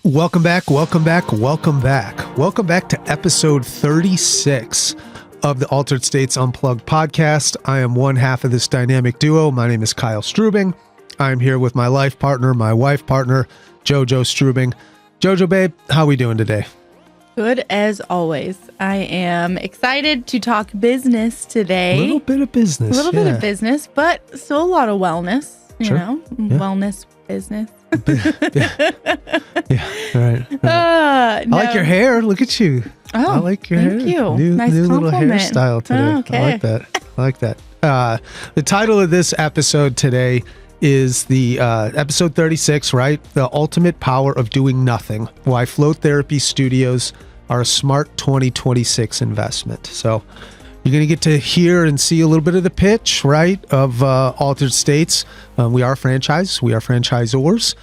Welcome back, welcome back, welcome back. Welcome back to episode 36 of the Altered States Unplugged podcast. I am one half of this dynamic duo. My name is Kyle Strubing. I'm here with my life partner, my wife partner, Jojo Strubing. Jojo, babe, how are we doing today? Good as always. I am excited to talk business today. A little bit of business. A little bit of business, but still a lot of wellness, wellness business. Yeah, right. I like your hair. Look at you. Oh, I like your hair. Thank you. New little compliment. hairstyle today. Oh, okay. I like that. The title of this episode today is the episode 36, right? The ultimate power of doing nothing. Why float therapy studios are a smart 2026 investment. So you're going to get to hear and see a little bit of the pitch, right, of Altered States. We are a franchise. We are franchisors.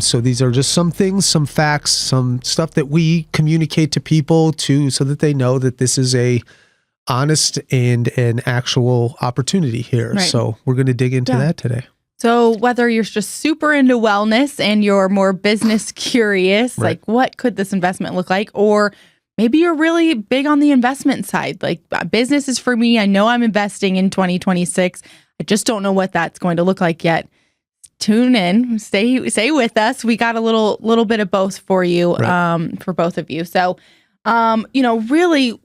So these are just some things, some facts, some stuff that we communicate to people so that they know that this is a honest and an actual opportunity here. Right. So we're going to dig into that today. So whether you're just super into wellness and you're more business curious, Right. like what could this investment look like? Or maybe you're really big on the investment side. Like business is for me. I know I'm investing in 2026. I just don't know what that's going to look like yet. Tune in, stay with us. We got a little bit of both for you, Right. for both of you. So, really,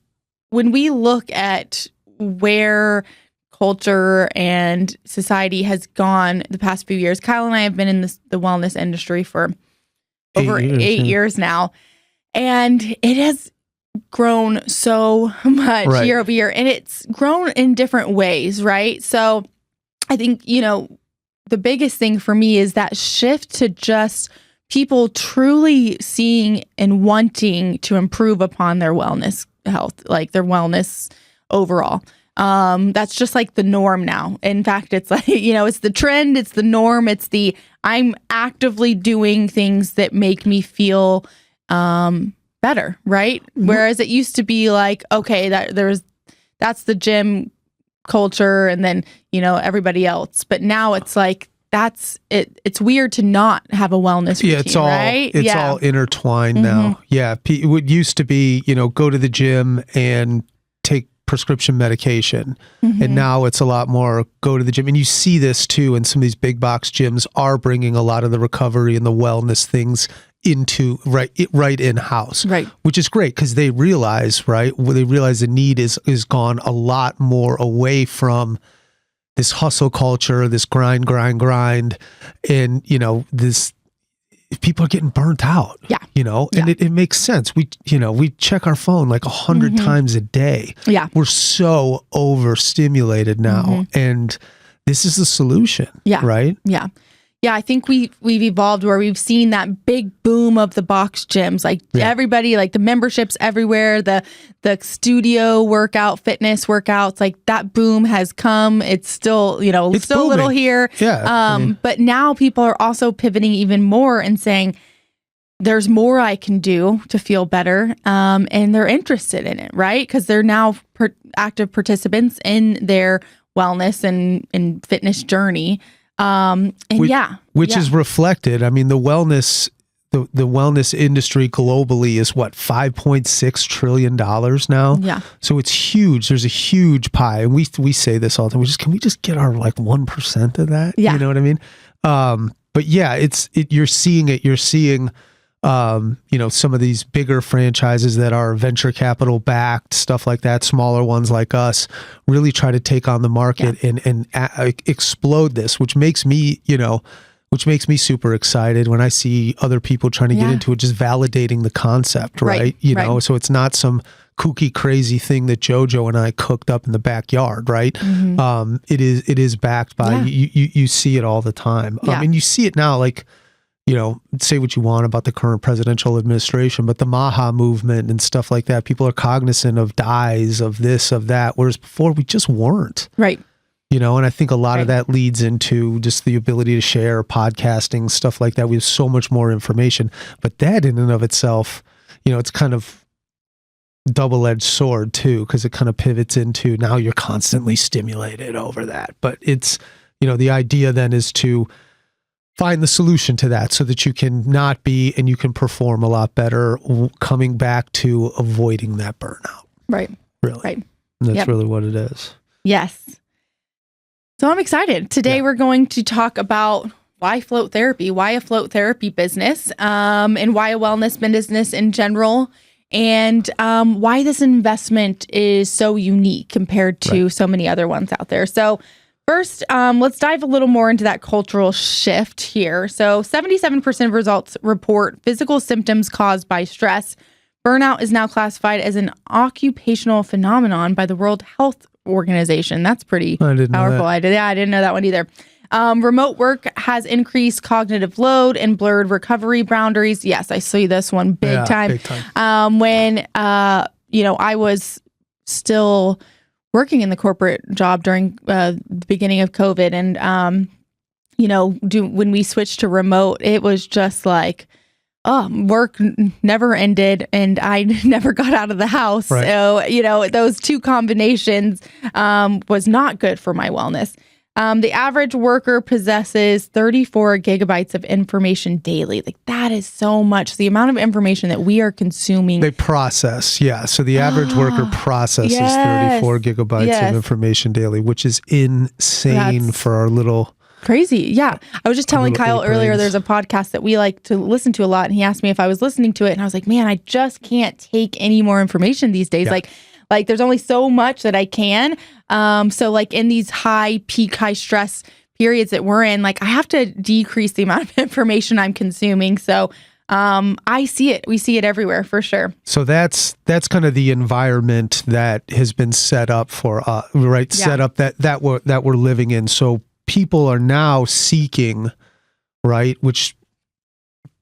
when we look at where culture and society has gone the past few years, Kyle and I have been in the wellness industry for over 8 years now, and it has grown so much Right. year over year, and it's grown in different ways, right? So I think, the biggest thing for me is that shift to just people truly seeing and wanting to improve upon their wellness health, like their wellness overall. That's just like the norm now. In fact, it's like, it's the trend, it's the norm, I'm actively doing things that make me feel better, right? Whereas it used to be like, okay, that's the gym culture and then, everybody else. But now it's like, that's it. It's weird to not have a wellness routine, right? It's all intertwined now. Yeah. It would used to be, go to the gym and take prescription medication. And now it's a lot more go to the gym. And you see this too, and some of these big box gyms are bringing a lot of the recovery and the wellness things into right in-house, right, which is great because they realize, right, the need is gone a lot more away from this hustle culture, this grind, and this people are getting burnt out. Yeah, and it makes sense. We check our phone like 100 times a day. Yeah, we're so overstimulated now, and this is the solution. Yeah, right. Yeah, I think we've evolved where we've seen that big boom of the box gyms, like everybody, like the memberships everywhere, the studio workout, fitness workouts, like that boom has come. It's still, it's still a little here. Yeah. But now people are also pivoting even more and saying, there's more I can do to feel better. And they're interested in it, right? Because they're now active participants in their wellness and fitness journey. Which is reflected. I mean, the wellness industry globally is what, $5.6 trillion now. Yeah. So it's huge. There's a huge pie, and we say this all the time. Can we just get our 1% of that? Yeah. You know what I mean? But yeah, you're seeing it. You're seeing, some of these bigger franchises that are venture capital backed, stuff like that, smaller ones like us, really try to take on the market and explode this, which makes me super excited when I see other people trying to get into it, just validating the concept, right? So it's not some kooky, crazy thing that Jojo and I cooked up in the backyard, right? It is backed by, you see it all the time. And you see it now, like, say what you want about the current presidential administration, but the Maha movement and stuff like that, people are cognizant of dyes, of this, of that, whereas before we just weren't. Right. And I think a lot of that leads into just the ability to share, podcasting, stuff like that. We have so much more information, but that in and of itself, it's kind of double-edged sword too, because it kind of pivots into now you're constantly stimulated over that. But it's, the idea then is to find the solution to that so that you can not be, and you can perform a lot better coming back to avoiding that burnout. Right. Really. Right. And that's really what it is. Yes. So I'm excited. Today we're going to talk about why float therapy, why a float therapy business, and why a wellness business in general, and why this investment is so unique compared to so many other ones out there. So first, let's dive a little more into that cultural shift here. So 77% of results report physical symptoms caused by stress. Burnout is now classified as an occupational phenomenon by the World Health Organization. That's pretty powerful. I didn't know that one either. Remote work has increased cognitive load and blurred recovery boundaries. Yes, I see this one big time. Big time. When I was still working in the corporate job during the beginning of COVID, and when we switched to remote, it was just like, work never ended, and I never got out of the house. Right. So, those two combinations was not good for my wellness. The average worker possesses 34 gigabytes of information daily. Like, that is so much. The amount of information that we are consuming. They process. Yeah. So the average worker processes 34 gigabytes of information daily, which is insane for our little... Crazy. Yeah. I was just telling Kyle earlier, there's a podcast that we like to listen to a lot. And he asked me if I was listening to it. And I was like, man, I just can't take any more information these days. Yeah. Like there's only so much that I can. So like in these high stress periods that we're in, like I have to decrease the amount of information I'm consuming. So I see it. We see it everywhere for sure. So that's kind of the environment that has been set up for right? Yeah. Set up that we're living in. So people are now seeking, right, which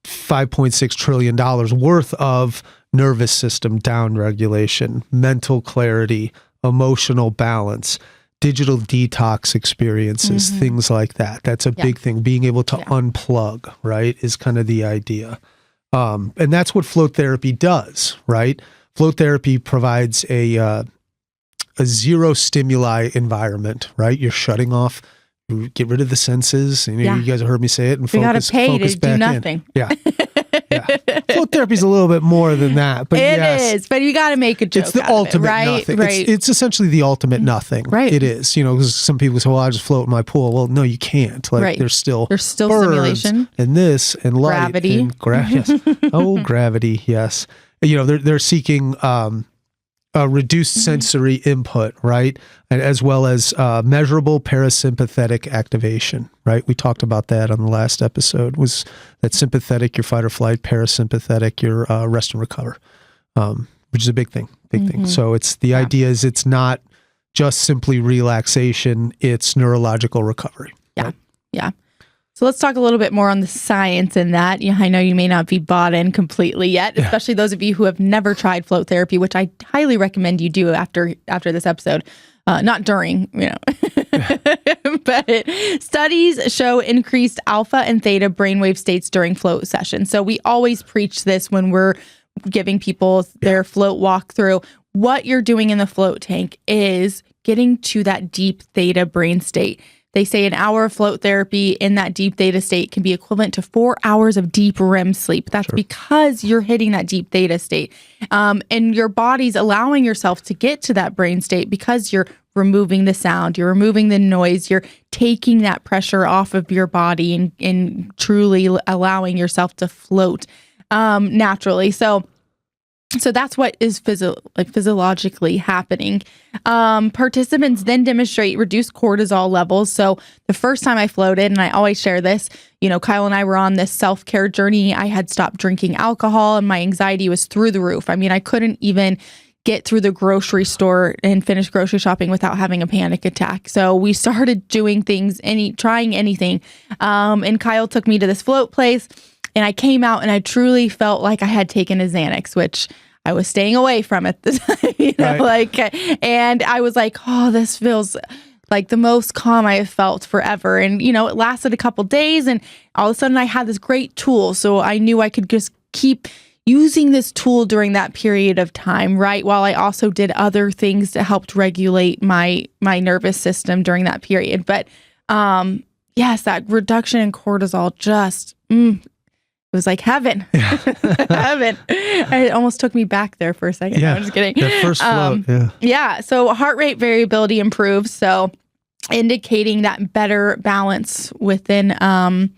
$5.6 trillion worth of nervous system downregulation, mental clarity, emotional balance, digital detox experiences, things like that. That's a big thing. Being able to unplug, right, is kind of the idea. And that's what float therapy does, right? Float therapy provides a zero stimuli environment, right? You're shutting off. Get rid of the senses. You guys have heard me say it, and focus back do nothing. In. Yeah. Float therapy is a little bit more than that, but it is. But you got to make a joke. It's the ultimate nothing. Right. It's essentially the ultimate nothing. Right. It is. Because some people say, "Well, I just float in my pool." Well, no, you can't. Like there's still simulation and this and light gravity. And yes. Oh, gravity. Yes. They're seeking reduced sensory input, right? And as well as measurable parasympathetic activation, right? We talked about that on the last episode, was that sympathetic, your fight or flight, parasympathetic, your rest and recover, which is a big thing. So it's the idea is it's not just simply relaxation, it's neurological recovery. Yeah. Right? Yeah. So let's talk a little bit more on the science in that. I know you may not be bought in completely yet, especially those of you who have never tried float therapy, which I highly recommend you do after this episode. Not during, but studies show increased alpha and theta brainwave states during float sessions. So we always preach this when we're giving people their float walkthrough. What you're doing in the float tank is getting to that deep theta brain state. They say an hour of float therapy in that deep theta state can be equivalent to 4 hours of deep REM sleep. That's because you're hitting that deep theta state. And your body's allowing yourself to get to that brain state because you're removing the sound, you're removing the noise, you're taking that pressure off of your body and truly allowing yourself to float naturally. So that's what is physiologically happening. Participants then demonstrate reduced cortisol levels. So the first time I floated, and I always share this, Kyle and I were on this self-care journey. I had stopped drinking alcohol and my anxiety was through the roof. I mean, I couldn't even get through the grocery store and finish grocery shopping without having a panic attack. So we started doing things, trying anything. And Kyle took me to this float place. And I came out and I truly felt like I had taken a Xanax, which I was staying away from at the time, and I was like, oh, this feels like the most calm I have felt forever. And, it lasted a couple days and all of a sudden I had this great tool. So I knew I could just keep using this tool during that period of time, right? While I also did other things that helped regulate my nervous system during that period. But, yes, that reduction in cortisol just, it was like heaven. Heaven. It almost took me back there for a second. Yeah. No, I'm just kidding. That first float. Yeah. So heart rate variability improves. So indicating that better balance within the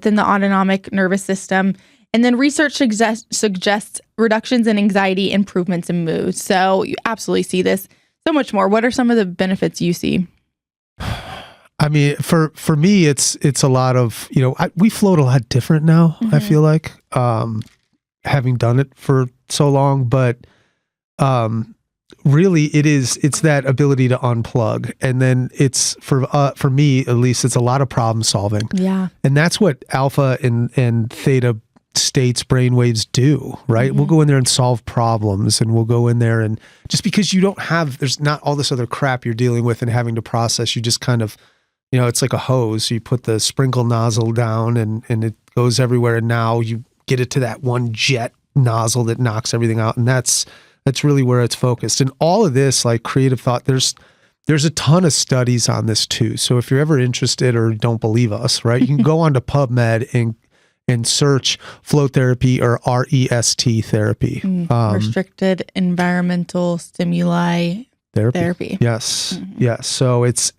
autonomic nervous system. And then research suggests reductions in anxiety, improvements in mood. So you absolutely see this so much more. What are some of the benefits you see? I mean, for me, it's a lot of, we float a lot different now, I feel like, having done it for so long, but really it's that ability to unplug. And then it's for me, at least, it's a lot of problem solving. Yeah. And that's what alpha and theta states brainwaves do, right? We'll go in there and solve problems, and we'll go in there, and just because there's not all this other crap you're dealing with and having to process, you just kind of, it's like a hose. You put the sprinkle nozzle down and it goes everywhere. And now you get it to that one jet nozzle that knocks everything out. And that's really where it's focused. And all of this, like creative thought, there's a ton of studies on this too. So if you're ever interested or don't believe us, right, you can go onto PubMed and search flow therapy or REST therapy. Restricted environmental stimuli therapy. Yes. Yes. So it's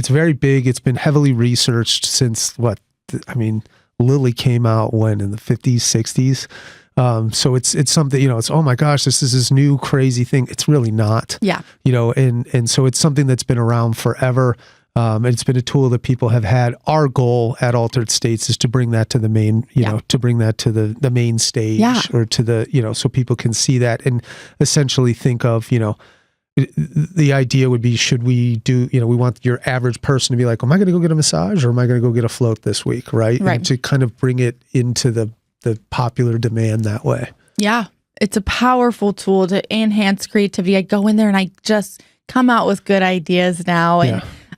very big. It's been heavily researched since Lilly came out in the 50s, 60s. So it's something, it's, oh my gosh, this is this new crazy thing. It's really not. Yeah. And so it's something that's been around forever. And it's been a tool that people have had. Our goal at Altered States is to bring that to the main, to bring that to the main stage, or to the, so people can see that and essentially think of, the idea would be, should we do, we want your average person to be like, am I going to go get a massage, or am I going to go get a float this week? Right. And to kind of bring it into the popular demand that way. Yeah. It's a powerful tool to enhance creativity. I go in there and I just come out with good ideas now.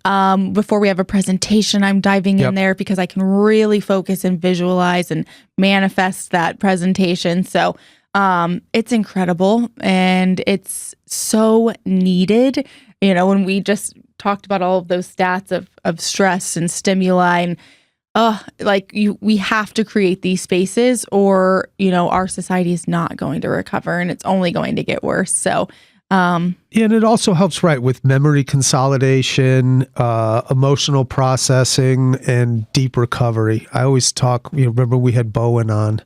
And before we have a presentation, I'm diving in there because I can really focus and visualize and manifest that presentation. So it's incredible, and it's so needed. When we just talked about all of those stats of stress and stimuli, and we have to create these spaces, or our society is not going to recover, and it's only going to get worse. So and it also helps, right, with memory consolidation, emotional processing, and deep recovery. I always talk, remember we had Bowen on.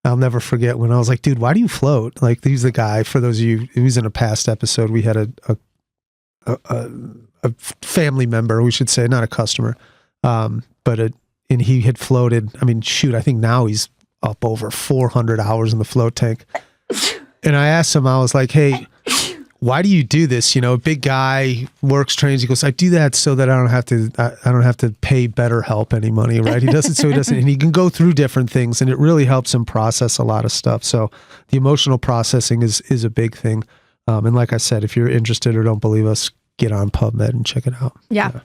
I'll never forget when I was like, dude, why do you float? Like, he's the guy, for those of you, he was in a past episode. We had a family member, we should say, not a customer, and he had floated. I mean, shoot, I think now he's up over 400 hours in the float tank. And I asked him, I was like, hey, why do you do this? A big guy, works, trains. He goes, I do that so that I don't have to pay BetterHelp any money, right? He does it so he doesn't, and he can go through different things, and it really helps him process a lot of stuff. So the emotional processing is a big thing. And like I said, if you're interested or don't believe us, get on PubMed and check it out. Yeah.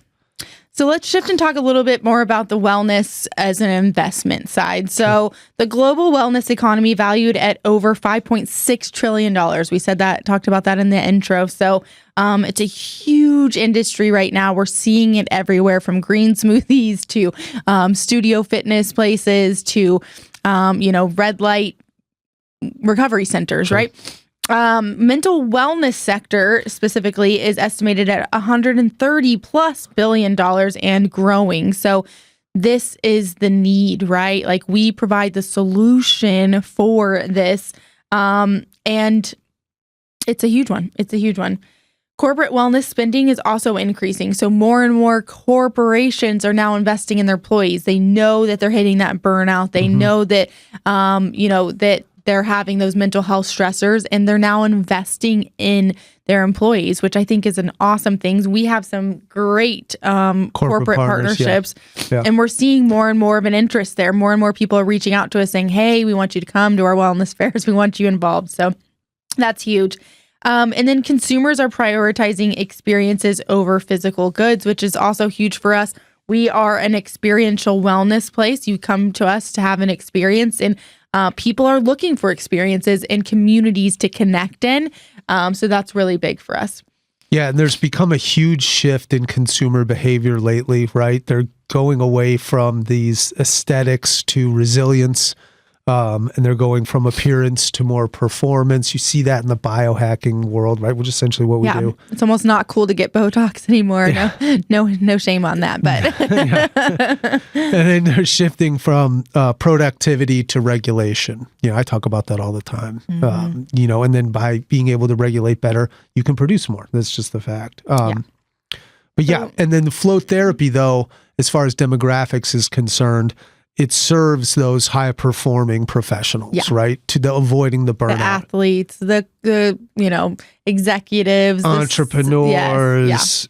So let's shift and talk a little bit more about the wellness as an investment side. So the global wellness economy valued at over $5.6 trillion. We talked about that in the intro. So it's a huge industry right now. We're seeing it everywhere, from green smoothies to studio fitness places to, red light recovery centers, right? Mental wellness sector specifically is estimated at $130+ billion and growing. So this is the need, right? Like, we provide the solution for this. And it's a huge one. Corporate wellness spending is also increasing. So more and more corporations are now investing in their employees. They know that they're hitting that burnout. They know that, that they're having those mental health stressors, and they're now investing in their employees, which I think is an awesome thing. We have some great corporate partnerships, and we're seeing more and more of an interest there. More and more people are reaching out to us saying, hey, we want you to come to our wellness fairs. We want you involved. So that's huge. And then consumers are prioritizing experiences over physical goods, which is also huge for us. We are an experiential wellness place. You come to us to have an experience, and people are looking for experiences and communities to connect in. So that's really big for us. Yeah, and there's become a huge shift in consumer behavior lately, right? They're going away from these aesthetics to resilience. And they're going from appearance to more performance. You see that in the biohacking world, right? Which is essentially what we do. It's almost not cool to get Botox anymore. Yeah. No shame on that. But and then they're shifting from productivity to regulation. I talk about that all the time. And then by being able to regulate better, you can produce more. That's just the fact. But and then the flow therapy, though, as far as demographics is concerned, it serves those high-performing professionals, right? To avoiding the burnout. The athletes, the executives, entrepreneurs,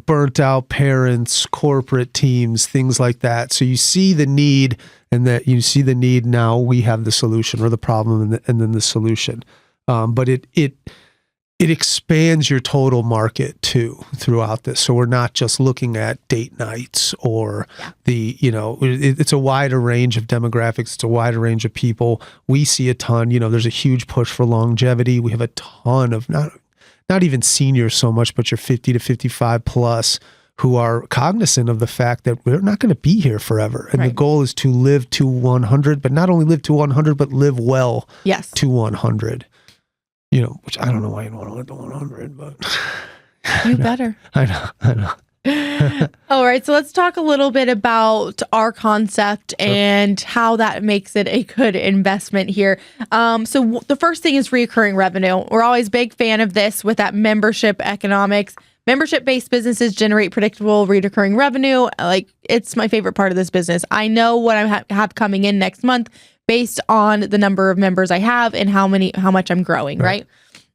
burnt-out parents, corporate teams, things like that. So you see the need, and that you see the need. Now we have the solution, or the problem, and then the solution. But it expands your total market too throughout this. So we're not just looking at date nights or it's a wider range of demographics. It's a wider range of people. We see a ton, there's a huge push for longevity. We have a ton of not even seniors so much, but your 50 to 55 plus who are cognizant of the fact that we're not going to be here forever. And the goal is to live to 100, but not only live to 100, but live well to 100. Which I don't know why you want to live to 100, but you better. I know. All right. So let's talk a little bit about our concept and how that makes it a good investment here. So the first thing is recurring revenue. We're always a big fan of this with that membership economics. Membership-based businesses generate predictable recurring revenue. It's my favorite part of this business. I know what I have coming in next month based on the number of members I have and how much I'm growing, right?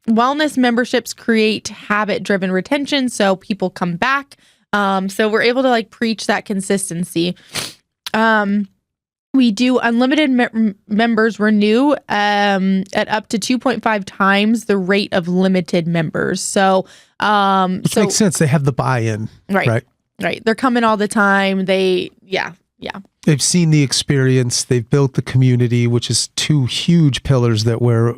Wellness memberships create habit-driven retention, so people come back. So we're able to preach that consistency. We do unlimited members renew at up to 2.5 times the rate of limited members. So, which makes sense. They have the buy-in, right? They're coming all the time. They've seen the experience. They've built the community, which is two huge pillars that we're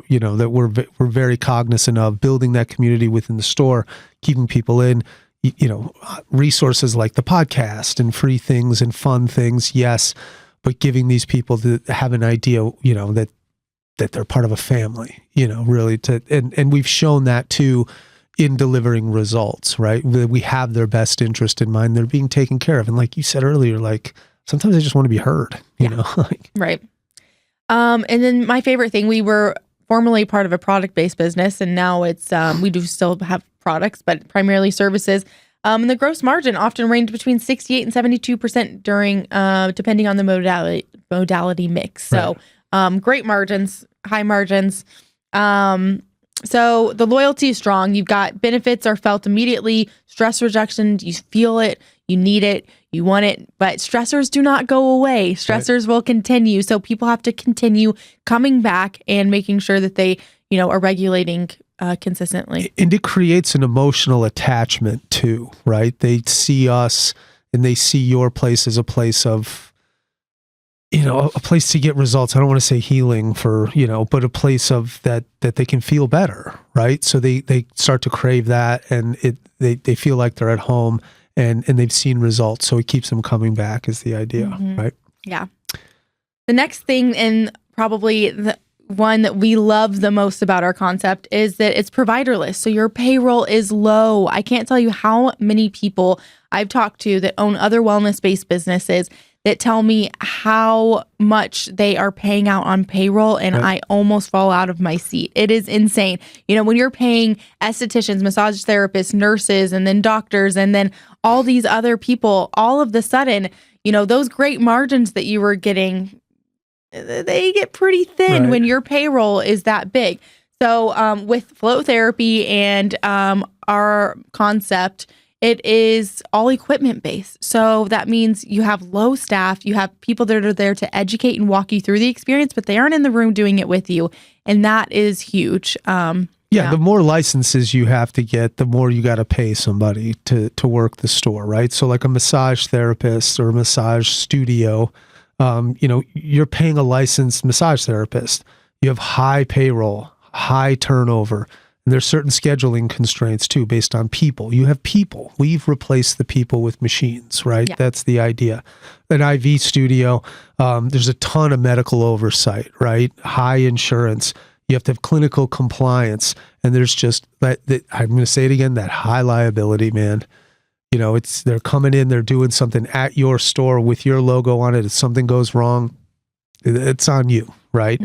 very cognizant of. Building that community within the store, keeping people in. Resources like the podcast and free things and fun things, yes, but giving these people to have an idea, that they're part of a family, really and we've shown that too in delivering results, right? We have their best interest in mind. They're being taken care of. And like you said earlier, sometimes they just want to be heard, you know? Right. And then my favorite thing, we were formerly part of a product-based business, and now it's, we do still have products, but primarily services. And the gross margin often ranged between 68 and 72% during, depending on the modality mix. So, great margins, high margins. So the loyalty is strong. You've got benefits are felt immediately. Stress reduction, you feel it, you need it, you want it, but stressors do not go away. Stressors will continue. So people have to continue coming back and making sure that they, are regulating consistently. And it creates an emotional attachment too, right? They see us and they see your place as a place of, a place to get results. I don't want to say healing but a place of that they can feel better, right? So they start to crave that, and they feel like they're at home and they've seen results. So it keeps them coming back is the idea, right? Yeah. The next thing, and probably the one that we love the most about our concept, is that it's providerless. So your payroll is low. I can't tell you how many people I've talked to that own other wellness-based businesses that tell me how much they are paying out on payroll, and I almost fall out of my seat. It is insane. When you're paying estheticians, massage therapists, nurses, and then doctors, and then all these other people, all of the sudden, those great margins that you were getting, they get pretty thin when your payroll is that big. So with flow therapy and our concept, it is all equipment based. So that means you have low staff, you have people that are there to educate and walk you through the experience, but they aren't in the room doing it with you. And that is huge. The more licenses you have to get, the more you got to pay somebody to work the store, right? So like a massage therapist or a massage studio, you're paying a licensed massage therapist. You have high payroll, high turnover. And there's certain scheduling constraints too, based on people. You have people. We've replaced the people with machines, right? Yeah. That's the idea. An IV studio, there's a ton of medical oversight, right? High insurance. You have to have clinical compliance. And there's just that I'm going to say it again, that high liability, man. You know, they're coming in, they're doing something at your store with your logo on it. If something goes wrong, it's on you, right?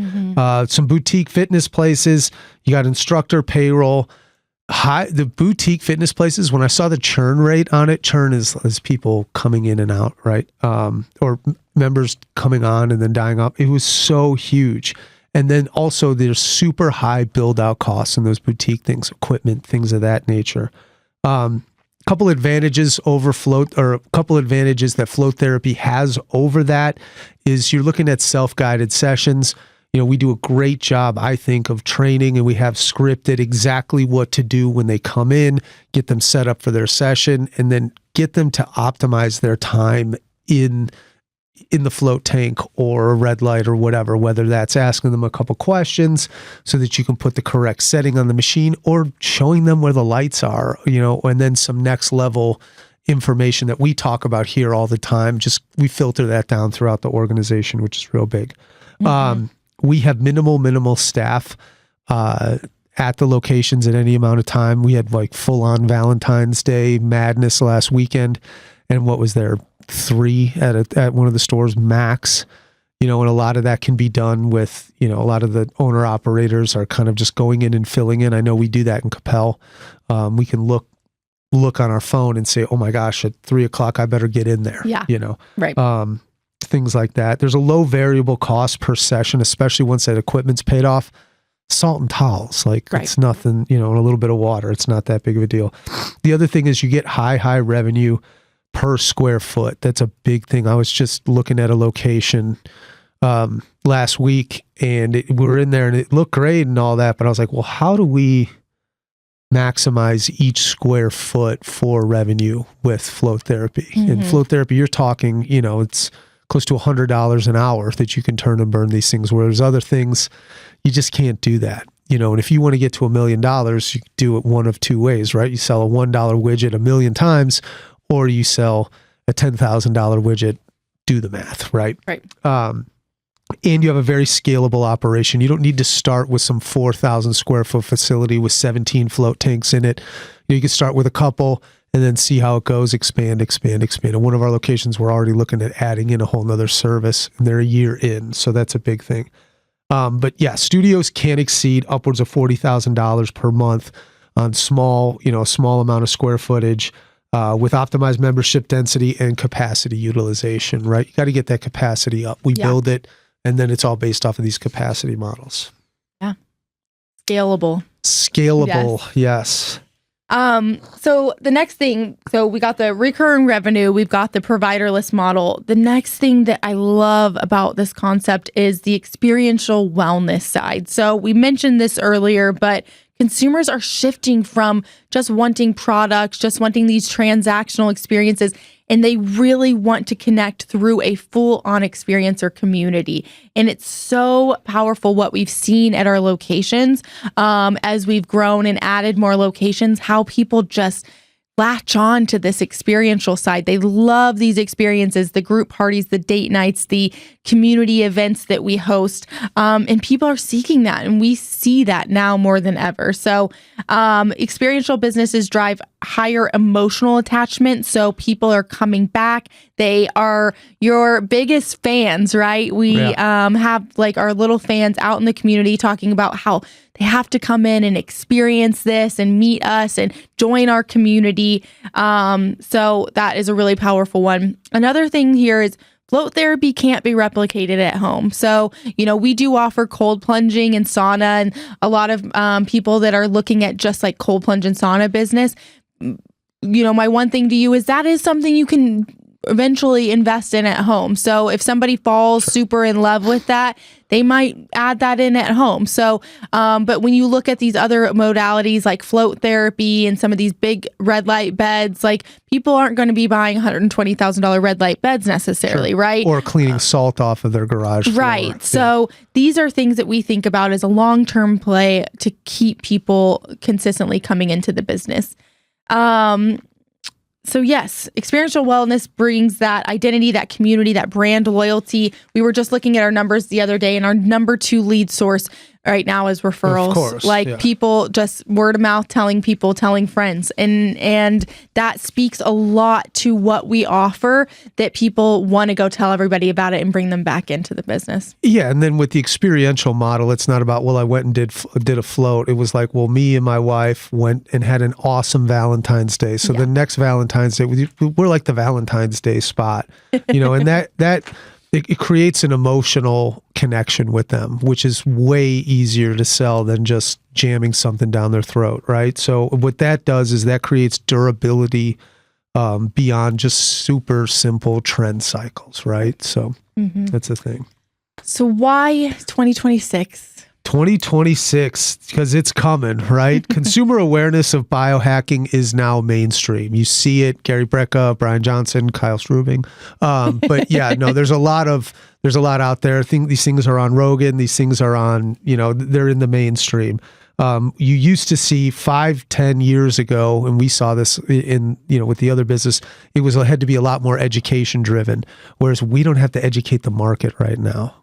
Some boutique fitness places, you got instructor payroll. The boutique fitness places, when I saw the churn rate on it, churn is people coming in and out, right? Or members coming on and then dying off. It was so huge. And then also there's super high build out costs in those boutique things, equipment, things of that nature. Couple advantages that float therapy has over that is you're looking at self-guided sessions. You know, we do a great job, I think, of training, and we have scripted exactly what to do when they come in, get them set up for their session, and then get them to optimize their time in the float tank or a red light or whatever, whether that's asking them a couple questions so that you can put the correct setting on the machine or showing them where the lights are, you know, and then some next level information that we talk about here all the time. Just we filter that down throughout the organization, which is real big. We have minimal staff at the locations at any amount of time. We had like full on Valentine's Day madness last weekend. And what was there? 3 at one of the stores max, you know, and a lot of that can be done with, you know, a lot of the owner operators are kind of just going in and filling in. I know we do that in Capel. We can look on our phone and say, oh my gosh, at 3:00, I better get in there. Yeah. You know, right. Things like that. There's a low variable cost per session, especially once that equipment's paid off. Salt and towels, like it's nothing, you know, and a little bit of water. It's not that big of a deal. The other thing is you get high revenue per square foot. That's a big thing. I was just looking at a location last week and we were in there and it looked great and all that, but I was like, well, how do we maximize each square foot for revenue with float therapy? And float therapy, you're talking, you know, it's close to $100 an hour that you can turn and burn these things, whereas other things, you just can't do that. You know, and if you want to get to $1 million, you do it one of two ways, right? You sell a $1 widget 1 million times, or you sell a $10,000 widget, do the math, right? Right. And you have a very scalable operation. You don't need to start with some 4,000 square foot facility with 17 float tanks in it. You can start with a couple and then see how it goes, expand. And one of our locations, we're already looking at adding in a whole nother service, and they're a year in. So that's a big thing. But yeah, studios can exceed upwards of $40,000 per month on a small amount of square footage. With optimized membership density and capacity utilization, right? You got to get that capacity up. We build it, and then it's all based off of these capacity models. Yeah. Scalable, yes. So the next thing, so we got the recurring revenue, we've got the providerless model. The next thing that I love about this concept is the experiential wellness side. So we mentioned this earlier, but consumers are shifting from just wanting products, just wanting these transactional experiences, and they really want to connect through a full-on experience or community. And it's so powerful what we've seen at our locations as we've grown and added more locations, how people just latch on to this experiential side. They love these experiences, the group parties, the date nights, the community events that we host. And people are seeking that. And we see that now more than ever. So experiential businesses drive higher emotional attachment. So people are coming back. They are your biggest fans, right? We have like our little fans out in the community talking about how they have to come in and experience this and meet us and join our community. So that is a really powerful one. Another thing here is float therapy can't be replicated at home. So, you know, we do offer cold plunging and sauna, and a lot of people that are looking at just like cold plunge and sauna business, you know, my one thing to you is that is something you can eventually invest in at home. So if somebody falls super in love with that, they might add that in at home. So, but when you look at these other modalities like float therapy and some of these big red light beds, like people aren't going to be buying $120,000 red light beds necessarily, right? Or cleaning salt off of their garage floor. Right. So these are things that we think about as a long-term play to keep people consistently coming into the business. So yes, experiential wellness brings that identity, that community, that brand loyalty. We were just looking at our numbers the other day, and our number 2 lead source right now is referrals. Of course, people just word of mouth, telling people, telling friends. And that speaks a lot to what we offer, that people want to go tell everybody about it and bring them back into the business. Yeah. And then with the experiential model, it's not about, well, I went and did a float. It was like, well, me and my wife went and had an awesome Valentine's Day. So the next Valentine's Day, we're like the Valentine's Day spot, and that it creates an emotional connection with them, which is way easier to sell than just jamming something down their throat, right? So what that does is that creates durability beyond just super simple trend cycles, right? So that's the thing. So why 2026? 2026, because it's coming, right? Consumer awareness of biohacking is now mainstream. You see it, Gary Brecka, Brian Johnson, Kyle Strubing. But yeah, no, there's a lot out there. I think these things are on Rogan. These things are on, they're in the mainstream. You used to see 5-10 years ago, and we saw this in, with the other business, it had to be a lot more education driven, whereas we don't have to educate the market right now.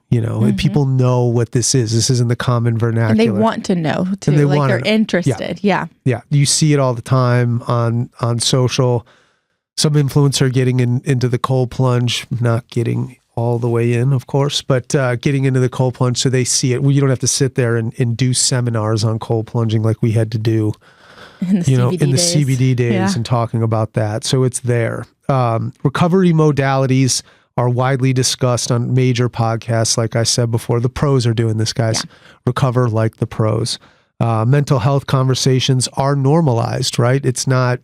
People know what this is. This isn't the common vernacular. And they want to know too. They're interested. Yeah. You see it all the time on social. Some influencer getting into the cold plunge, not getting all the way in, of course, but getting into the cold plunge so they see it. Well, you don't have to sit there and do seminars on cold plunging like we had to do in the CBD days and talking about that. So it's there. Recovery modalities are widely discussed on major podcasts. Like I said before, the pros are doing this, guys. Recover like the pros. Mental health conversations are normalized, right? It's not,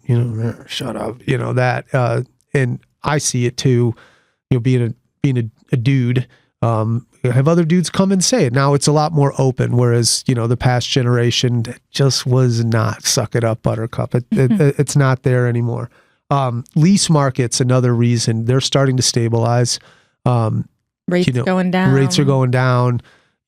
shut up, that. And I see it too, being a dude, have other dudes come and say it. Now it's a lot more open, whereas, the past generation just was not suck it up, buttercup. It's not there anymore. Lease markets, another reason, they're starting to stabilize. Rates going down. Rates are going down.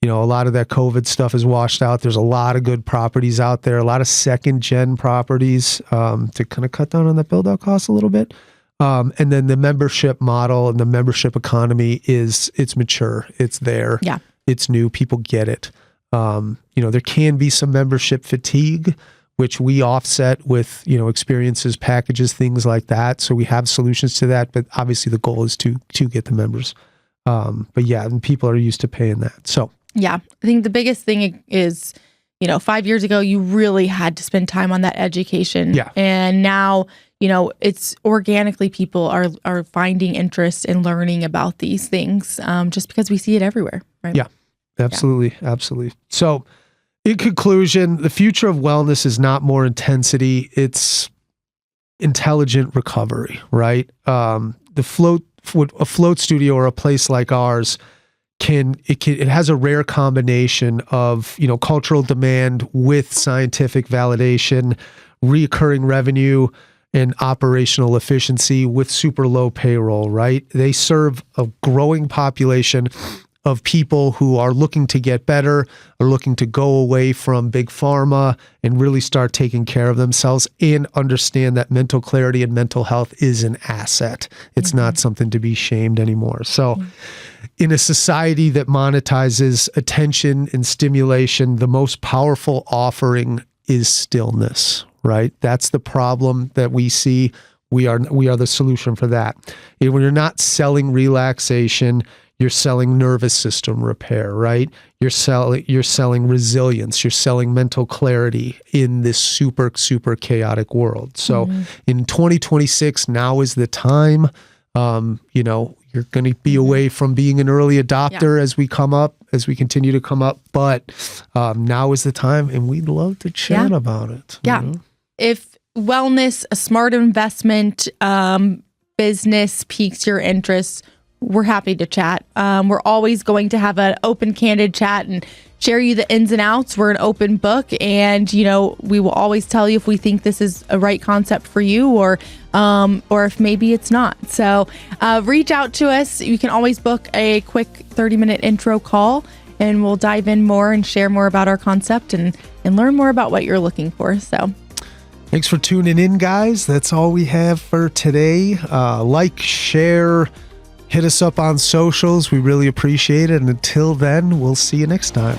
A lot of that COVID stuff is washed out. There's a lot of good properties out there, a lot of second gen properties to kind of cut down on that build out cost a little bit. And then the membership model and the membership economy it's mature. It's there. Yeah. It's new. People get it. There can be some membership fatigue, which we offset with, experiences, packages, things like that. So we have solutions to that, but obviously the goal is to get the members. But yeah, and people are used to paying that. So yeah, I think the biggest thing is, 5 years ago, you really had to spend time on that education. Yeah. And now, it's organically people are finding interest in learning about these things just because we see it everywhere. Right? Yeah, absolutely. Yeah. Absolutely. So in conclusion, the future of wellness is not more intensity. It's intelligent recovery, right? A float studio or a place like ours it has a rare combination of, cultural demand with scientific validation, reoccurring revenue, and operational efficiency with super low payroll, right? They serve a growing population of people who are looking to get better, are looking to go away from big pharma and really start taking care of themselves and understand that mental clarity and mental health is an asset. It's not something to be shamed anymore. So in a society that monetizes attention and stimulation, the most powerful offering is stillness, right? That's the problem that we see. We are the solution for that. When you're not selling relaxation, you're selling nervous system repair, right? You're selling resilience. You're selling mental clarity in this super, super chaotic world. So in 2026, now is the time. You're going to be away from being an early adopter as we continue to come up. But now is the time, and we'd love to chat about it. Yeah. If wellness, a smart investment, business piques your interest, we're happy to chat. We're always going to have an open, candid chat and share you the ins and outs. We're an open book, and we will always tell you if we think this is a right concept for you, or if maybe it's not. So reach out to us. You can always book a quick 30-minute intro call, and we'll dive in more and share more about our concept and learn more about what you're looking for. So thanks for tuning in, guys. That's all we have for today. Like, share, hit us up on socials. We really appreciate it. And until then, we'll see you next time.